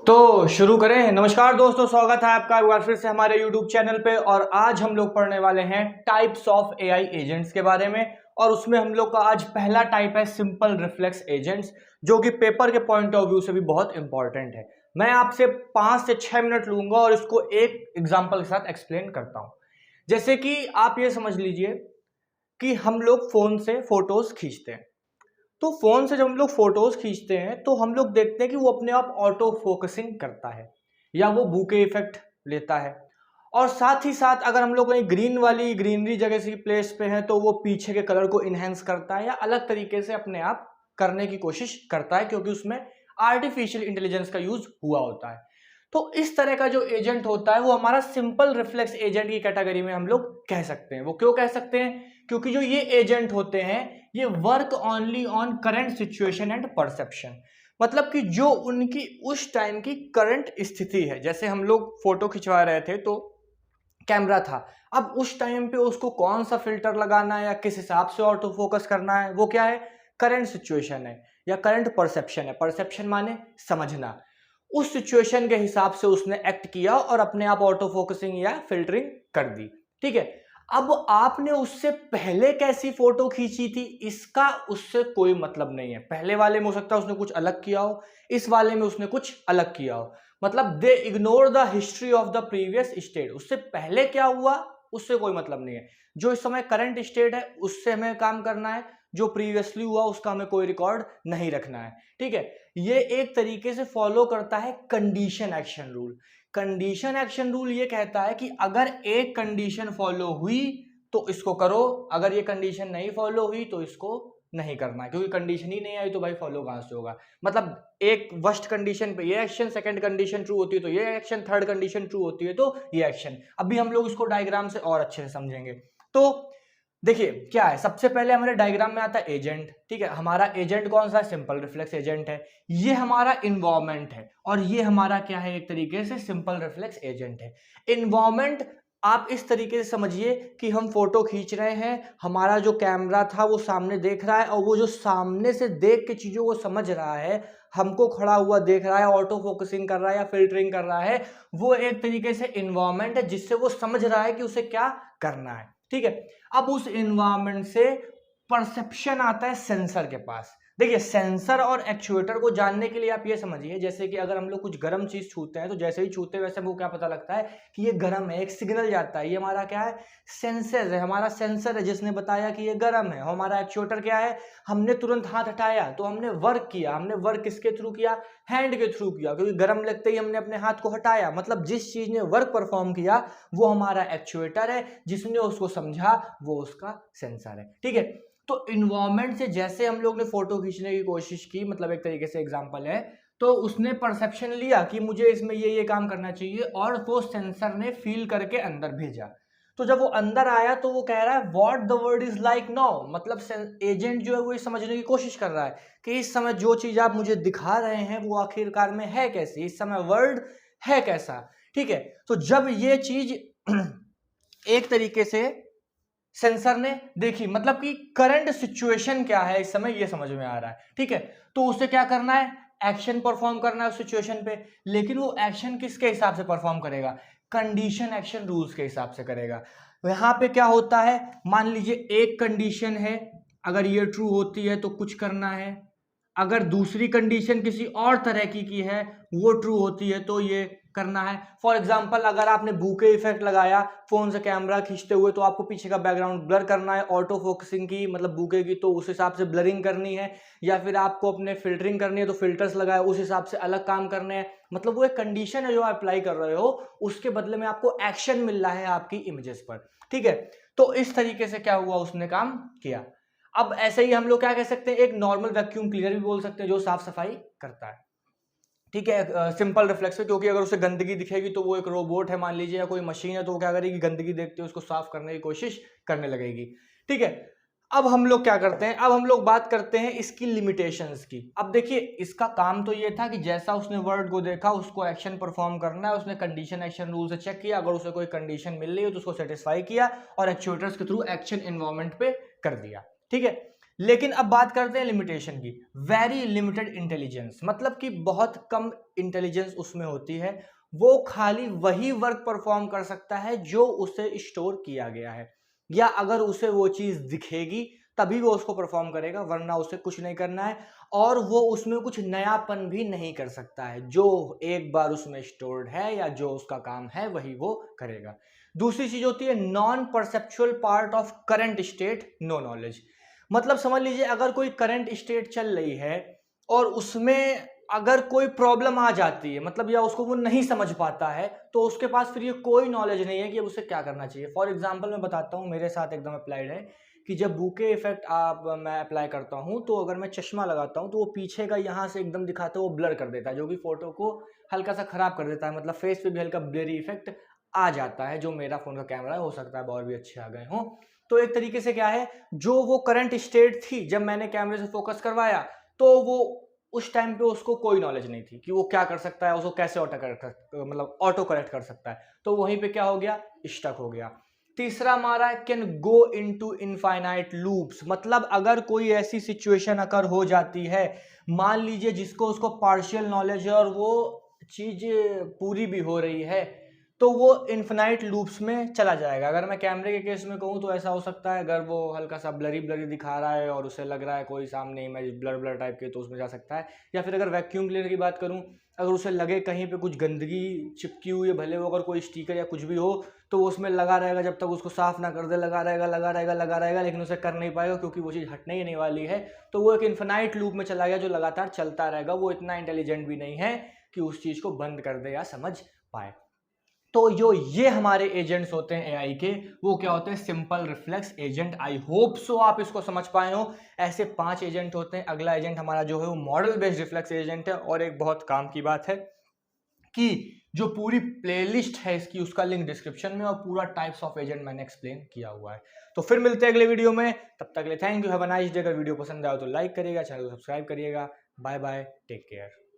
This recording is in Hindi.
तो शुरू करें। नमस्कार दोस्तों, स्वागत है आपका एक बार फिर से हमारे YouTube चैनल पे। और आज हम लोग पढ़ने वाले हैं टाइप्स ऑफ एआई एजेंट्स के बारे में। और उसमें हम लोग का आज पहला टाइप है सिंपल रिफ्लेक्स एजेंट्स, जो कि पेपर के पॉइंट ऑफ व्यू से भी बहुत इंपॉर्टेंट है। मैं आपसे 5 से 6 मिनट लूंगा और इसको एक एग्जाम्पल के साथ एक्सप्लेन करता हूं। जैसे कि आप ये समझ लीजिए कि हम लोग फोन से फोटोज खींचते हैं। तो फोन से जब हम लोग फोटोज खींचते हैं तो हम लोग देखते हैं कि वो अपने आप ऑटो फोकसिंग करता है या वो बूके इफेक्ट लेता है। और साथ ही साथ अगर हम लोग कहीं ग्रीन वाली ग्रीनरी जगह से प्लेस पे हैं तो वो पीछे के कलर को इनहेंस करता है या अलग तरीके से अपने आप करने की कोशिश करता है, क्योंकि उसमें आर्टिफिशियल इंटेलिजेंस का यूज हुआ होता है। तो इस तरह का जो एजेंट होता है वो हमारा सिंपल रिफ्लेक्स एजेंट की कैटेगरी में हम लोग कह सकते हैं। वो क्यों कह सकते हैं? क्योंकि जो ये एजेंट होते हैं ये work only on current situation and perception. मतलब कि जो उनकी उस टाइम की करंट स्थिति है, जैसे हम लोग फोटो खिंचवा रहे थे तो कैमरा था, अब उस टाइम पे उसको कौन सा फिल्टर लगाना है या किस हिसाब से ऑटो फोकस करना है, वो क्या है? करंट सिचुएशन है या करंट परसेप्शन है। परसेप्शन माने समझना। उस सिचुएशन के हिसाब से उसने एक्ट किया और अपने आप ऑटो फोकसिंग या फिल्टरिंग कर दी। ठीक है। अब आपने उससे पहले कैसी फोटो खींची थी इसका उससे कोई मतलब नहीं है। पहले वाले में हो सकता है उसने कुछ अलग किया हो, इस वाले में उसने कुछ अलग किया हो। मतलब दे ignore the history of the previous state. उससे पहले क्या हुआ उससे कोई मतलब नहीं है। जो इस समय करंट स्टेट है उससे हमें काम करना है, जो प्रीवियसली हुआ उसका हमें कोई रिकॉर्ड नहीं रखना है। ठीक है। ये एक तरीके से फॉलो करता है condition action rule. Condition action rule ये कहता है कि अगर एक कंडीशन फॉलो हुई तो इसको करो, अगर ये कंडीशन नहीं फॉलो हुई तो इसको नहीं करना है, क्योंकि कंडीशन ही नहीं आई तो भाई फॉलो कहां से होगा। मतलब एक वर्स्ट कंडीशन पे ये एक्शन, सेकंड कंडीशन ट्रू होती है तो ये एक्शन, थर्ड कंडीशन ट्रू होती है तो ये एक्शन। अभी हम लोग इसको डायग्राम से और अच्छे से समझेंगे। तो देखिए क्या है, सबसे पहले हमारे डायग्राम में आता है एजेंट। ठीक है। हमारा एजेंट कौन सा है? सिंपल रिफ्लेक्स एजेंट है। ये हमारा इन्वायरमेंट है और ये हमारा क्या है? एक तरीके से सिंपल रिफ्लेक्स एजेंट है। इन्वायरमेंट आप इस तरीके से समझिए कि हम फोटो खींच रहे हैं, हमारा जो कैमरा था वो सामने देख रहा है और वो जो सामने से देख के चीजों को समझ रहा है, हमको खड़ा हुआ देख रहा है, ऑटो फोकसिंग कर रहा है या फिल्टरिंग कर रहा है, वो एक तरीके से इन्वायरमेंट है जिससे वो समझ रहा है कि उसे क्या करना है। ठीक है। अब उस एनवायरनमेंट से परसेप्शन आता है सेंसर के पास। देखिए सेंसर और एक्चुएटर को जानने के लिए आप ये समझिए, जैसे कि अगर हम लोग कुछ गर्म चीज छूते हैं तो जैसे ही छूते हैं वैसे हमको क्या पता लगता है कि ये गर्म है, एक सिग्नल जाता है। ये हमारा क्या है? सेंसर है। हमारा सेंसर है जिसने बताया कि ये गर्म है। हमारा एक्चुएटर क्या है? हमने तुरंत हाथ हटाया तो हमने वर्क किया। हमने वर्क किसके थ्रू किया? हैंड के थ्रू किया, क्योंकि गर्म लगते ही हमने अपने हाथ को हटाया। मतलब जिस चीज ने वर्क परफॉर्म किया वो हमारा एक्चुएटर है, जिसने उसको समझा वो उसका सेंसर है। ठीक है। तो इन्वायरमेंट से जैसे हम लोग ने फोटो खींचने की कोशिश की, मतलब एक तरीके से एग्जांपल है, तो उसने परसेप्शन लिया कि मुझे इसमें ये काम करना चाहिए और वो सेंसर ने फील करके अंदर भेजा। तो जब वो अंदर आया तो वो कह रहा है what the word is like now. मतलब एजेंट जो है वो ये समझने की कोशिश कर रहा है कि इस समय जो चीज आप मुझे दिखा रहे हैं वो आखिरकार में है कैसी, इस समय वर्ड है कैसा। ठीक है। तो जब ये चीज एक तरीके से सेंसर ने देखी, मतलब कि करंट सिचुएशन क्या है इस समय ये समझ में आ रहा है। ठीक है। तो उसे क्या करना है? एक्शन परफॉर्म करना है उस सिचुएशन पे। लेकिन वो एक्शन किसके हिसाब से परफॉर्म करेगा? कंडीशन एक्शन रूल्स के हिसाब से करेगा। यहां पे क्या होता है, मान लीजिए एक कंडीशन है, अगर ये ट्रू होती है तो कुछ करना है, अगर दूसरी कंडीशन किसी और तरह की है, वो ट्रू होती है तो ये करना है। फॉर एग्जाम्पल अगर आपने बूके इफेक्ट लगाया फोन से कैमरा खींचते हुए तो आपको पीछे का बैकग्राउंड ब्लर करना है, ऑटो फोकसिंग की मतलब बूके की तो उस हिसाब से ब्लरिंग करनी है, या फिर आपको अपने फिल्टरिंग करनी है तो फिल्टर्स लगाए उस हिसाब से अलग काम करने हैं। मतलब वो एक कंडीशन है जो आप अप्लाई कर रहे हो, उसके बदले में आपको एक्शन मिल रहा है आपकी इमेजेस पर। ठीक है। तो इस तरीके से क्या हुआ, उसने काम किया। अब ऐसे ही हम लोग क्या कह सकते हैं, एक नॉर्मल वैक्यूम क्लीनर भी बोल सकते हैं जो साफ सफाई करता है। ठीक है। सिंपल रिफ्लेक्स पे, क्योंकि अगर उसे गंदगी दिखेगी तो वो एक रोबोट है मान लीजिए या कोई मशीन है तो वो क्या करेगी, गंदगी देखते हुए उसको साफ करने की कोशिश करने लगेगी। ठीक है। अब हम लोग क्या करते हैं, अब हम लोग बात करते हैं इसकी लिमिटेशंस की। अब देखिए इसका काम तो ये था कि जैसा उसने वर्ड को देखा उसको एक्शन परफॉर्म करना है, उसने कंडीशन एक्शन रूल से चेक किया, अगर उसे कोई कंडीशन मिल रही है तो उसको सेटिस्फाई किया और एक्चुएटर्स के थ्रू एक्शन एनवायरनमेंट पे कर दिया। ठीक है। लेकिन अब बात करते हैं लिमिटेशन की। वेरी लिमिटेड इंटेलिजेंस, मतलब कि बहुत कम इंटेलिजेंस उसमें होती है। वो खाली वही वर्क परफॉर्म कर सकता है जो उसे स्टोर किया गया है, या अगर उसे वो चीज दिखेगी तभी वो उसको परफॉर्म करेगा, वरना उसे कुछ नहीं करना है। और वो उसमें कुछ नयापन भी नहीं कर सकता है, जो एक बार उसमें स्टोर्ड है या जो उसका काम है वही वो करेगा। दूसरी चीज होती है non perceptual part of current state, no knowledge. मतलब समझ लीजिए अगर कोई करंट स्टेट चल रही है और उसमें अगर कोई प्रॉब्लम आ जाती है, मतलब या उसको वो नहीं समझ पाता है, तो उसके पास फिर ये कोई नॉलेज नहीं है कि अब उसे क्या करना चाहिए। फॉर एग्जांपल मैं बताता हूँ, मेरे साथ एकदम अप्लाइड है कि जब बूके इफेक्ट आप मैं अप्लाई करता हूँ, तो अगर मैं चश्मा लगाता हूँ तो वो पीछे का यहाँ से एकदम दिखाता है, वो ब्लर कर देता है, जो कि फोटो को हल्का सा खराब कर देता है, मतलब फेस पे भी हल्का ब्लरी इफेक्ट आ जाता है। जो मेरा फोन का कैमरा है, हो सकता है और भी अच्छे आ गए हों। तो एक तरीके से क्या है, जो वो करंट स्टेट थी जब मैंने कैमरे से फोकस करवाया, तो वो उस टाइम पे उसको कोई नॉलेज नहीं थी कि वो क्या कर सकता है, उसको कैसे ऑटो करेक्ट कर सकता है। तो वहीं पे क्या हो गया, स्टक हो गया। तीसरा हमारा है can go into infinite loops, मतलब अगर कोई ऐसी सिचुएशन अगर हो जाती है, मान लीजिए जिसको उसको पार्शियल नॉलेज है और वो चीज पूरी भी हो रही है, तो वो इन्फिनाइट लूप्स में चला जाएगा। अगर मैं कैमरे के केस में कहूँ तो ऐसा हो सकता है, अगर वो हल्का सा ब्लरी ब्लरी दिखा रहा है और उसे लग रहा है कोई सामने इमेज ब्लर ब्लर टाइप के, तो उसमें जा सकता है। या फिर अगर वैक्यूम क्लीनर की बात करूँ, अगर उसे लगे कहीं पे कुछ गंदगी चिपकी हुई है, भले वो अगर कोई स्टिकर या कुछ भी हो, तो वो उसमें लगा रहेगा जब तक उसको साफ ना कर दे, लगा रहेगा लगा रहेगा लगा रहेगा, लेकिन उसे कर नहीं पाएगा क्योंकि वो चीज़ हटने ही नहीं वाली है। तो वो एक इन्फिनाइट लूप में चला गया जो लगातार चलता रहेगा। वो इतना इंटेलिजेंट भी नहीं है कि उस चीज़ को बंद कर दे या समझ पाए। तो जो ये हमारे एजेंट्स होते हैं एआई के, वो क्या होते हैं, simple reflex agent. I hope so आप इसको समझ पाए हो। ऐसे 5 एजेंट होते हैं। अगला एजेंट हमारा जो है वो मॉडल बेस्ड रिफ्लेक्स एजेंट है। और एक बहुत काम की बात है कि जो पूरी प्लेलिस्ट है इसकी, उसका लिंक डिस्क्रिप्शन में, और पूरा टाइप्स ऑफ एजेंट मैंने एक्सप्लेन किया हुआ है। तो फिर मिलते हैं अगले वीडियो में, तब तक के लिए thank you, have a nice day. अगर वीडियो पसंद आए तो लाइक करिएगा, चैनल को सब्सक्राइब करिएगा। Bye bye, take care.